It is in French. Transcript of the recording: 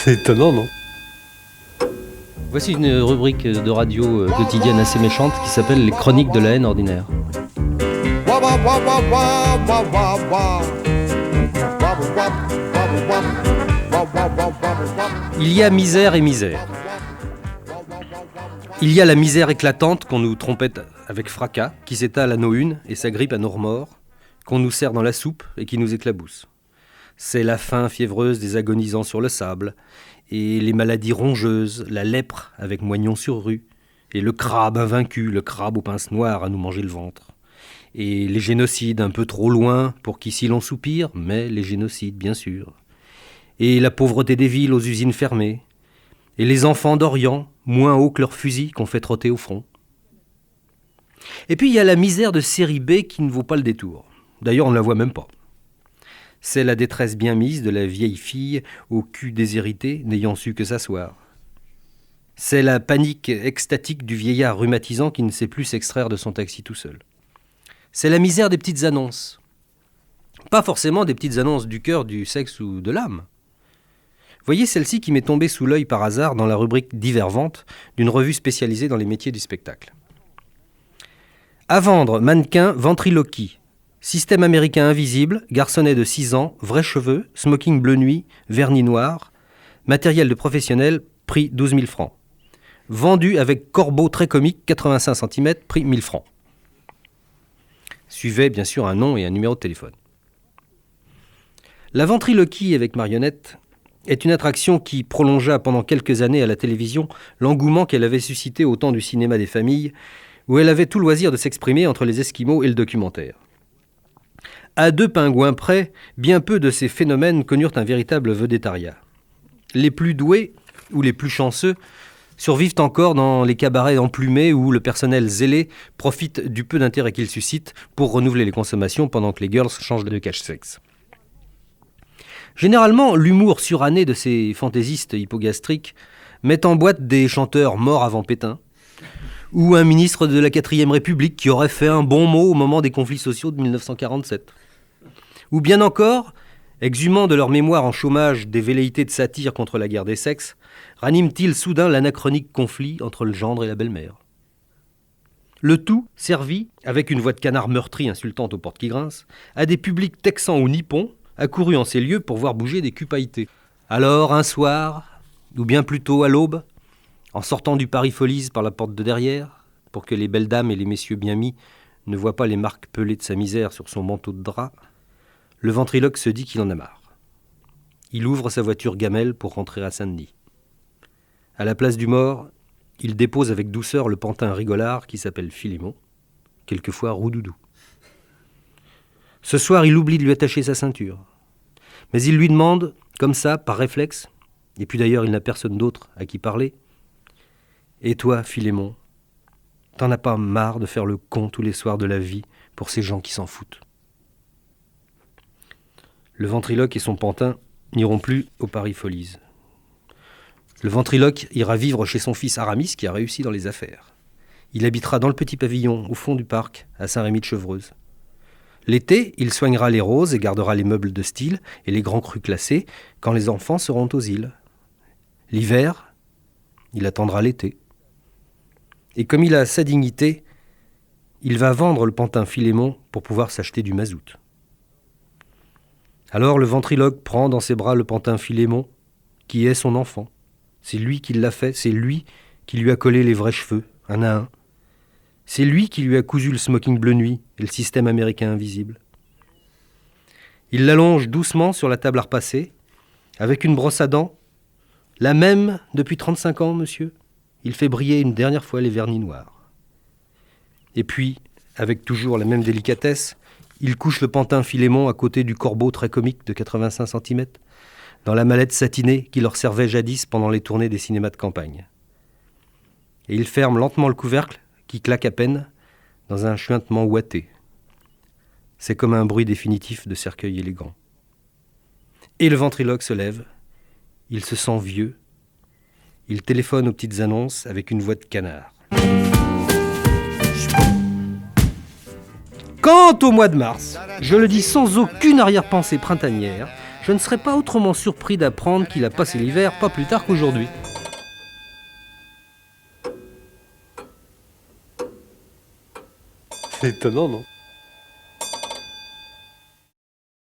C'est étonnant, non? Voici une rubrique de radio quotidienne assez méchante qui s'appelle Les Chroniques de la haine ordinaire. Il y a misère et misère. Il y a la misère éclatante qu'on nous trompette avec fracas, qui s'étale à nos unes et s'agrippe à nos remords, qu'on nous sert dans la soupe et qui nous éclabousse. C'est la faim fiévreuse des agonisants sur le sable, et les maladies rongeuses, la lèpre avec moignon sur rue, et le crabe invaincu, le crabe aux pinces noires à nous manger le ventre. Et les génocides un peu trop loin pour qu'ici l'on soupire, mais les génocides bien sûr. Et la pauvreté des villes aux usines fermées, et les enfants d'Orient, moins hauts que leurs fusils qu'on fait trotter au front. Et puis il y a la misère de série B qui ne vaut pas le détour. D'ailleurs on ne la voit même pas. C'est la détresse bien mise de la vieille fille au cul déshérité, n'ayant su que s'asseoir. C'est la panique extatique du vieillard rhumatisant qui ne sait plus s'extraire de son taxi tout seul. C'est la misère des petites annonces. Pas forcément des petites annonces du cœur, du sexe ou de l'âme. Voyez celle-ci qui m'est tombée sous l'œil par hasard dans la rubrique Divers-Ventes d'une revue spécialisée dans les métiers du spectacle. À vendre, mannequin, ventriloquie. Système américain invisible, garçonnet de 6 ans, vrais cheveux, smoking bleu nuit, vernis noir, matériel de professionnel, prix 12 000 francs. Vendu avec corbeau très comique, 85 cm, prix 1000 francs. Suivait bien sûr un nom et un numéro de téléphone. La ventriloquie avec marionnette est une attraction qui prolongea pendant quelques années à la télévision l'engouement qu'elle avait suscité au temps du cinéma des familles, où elle avait tout loisir de s'exprimer entre les Esquimaux et le documentaire. À 2 pingouins près, bien peu de ces phénomènes connurent un véritable vedettariat. Les plus doués, ou les plus chanceux, survivent encore dans les cabarets emplumés où le personnel zélé profite du peu d'intérêt qu'ils suscitent pour renouveler les consommations pendant que les girls changent de cache-sexe. Généralement, l'humour suranné de ces fantaisistes hypogastriques met en boîte des chanteurs morts avant Pétain, ou un ministre de la 4e République qui aurait fait un bon mot au moment des conflits sociaux de 1947. Ou bien encore, exhumant de leur mémoire en chômage des velléités de satire contre la guerre des sexes, raniment-ils soudain l'anachronique conflit entre le gendre et la belle-mère. Le tout servi, avec une voix de canard meurtri insultante aux portes qui grincent, à des publics texans ou nippons, accourus en ces lieux pour voir bouger des culs pailletés. Alors, un soir, ou bien plutôt à l'aube, en sortant du Paris Folies par la porte de derrière, pour que les belles dames et les messieurs bien mis ne voient pas les marques pelées de sa misère sur son manteau de drap, le ventriloque se dit qu'il en a marre. Il ouvre sa voiture gamelle pour rentrer à Saint-Denis. À la place du mort, il dépose avec douceur le pantin rigolard qui s'appelle Philémon, quelquefois Roudoudou. Ce soir, il oublie de lui attacher sa ceinture. Mais il lui demande, comme ça, par réflexe, et puis d'ailleurs il n'a personne d'autre à qui parler, « Et toi, Philémon, t'en as pas marre de faire le con tous les soirs de la vie pour ces gens qui s'en foutent ?» Le ventriloque et son pantin n'iront plus au Paris Folies. Le ventriloque ira vivre chez son fils Aramis qui a réussi dans les affaires. Il habitera dans le petit pavillon au fond du parc à Saint-Rémy-de-Chevreuse. L'été, il soignera les roses et gardera les meubles de style et les grands crus classés quand les enfants seront aux îles. L'hiver, il attendra l'été. Et comme il a sa dignité, il va vendre le pantin Philémon pour pouvoir s'acheter du mazout. Alors le ventriloque prend dans ses bras le pantin Philémon, qui est son enfant. C'est lui qui l'a fait, c'est lui qui lui a collé les vrais cheveux, un à un. C'est lui qui lui a cousu le smoking bleu nuit et le système américain invisible. Il l'allonge doucement sur la table à repasser, avec une brosse à dents, la même depuis 35 ans, monsieur. Il fait briller une dernière fois les vernis noirs. Et puis, avec toujours la même délicatesse, il couche le pantin Philémon à côté du corbeau très comique de 85 cm, dans la mallette satinée qui leur servait jadis pendant les tournées des cinémas de campagne. Et il ferme lentement le couvercle, qui claque à peine, dans un chuintement ouaté. C'est comme un bruit définitif de cercueil élégant. Et le ventriloque se lève, il se sent vieux, il téléphone aux petites annonces avec une voix de canard. Quant au mois de mars, je le dis sans aucune arrière-pensée printanière, je ne serais pas autrement surpris d'apprendre qu'il a passé l'hiver pas plus tard qu'aujourd'hui. C'est étonnant, non ?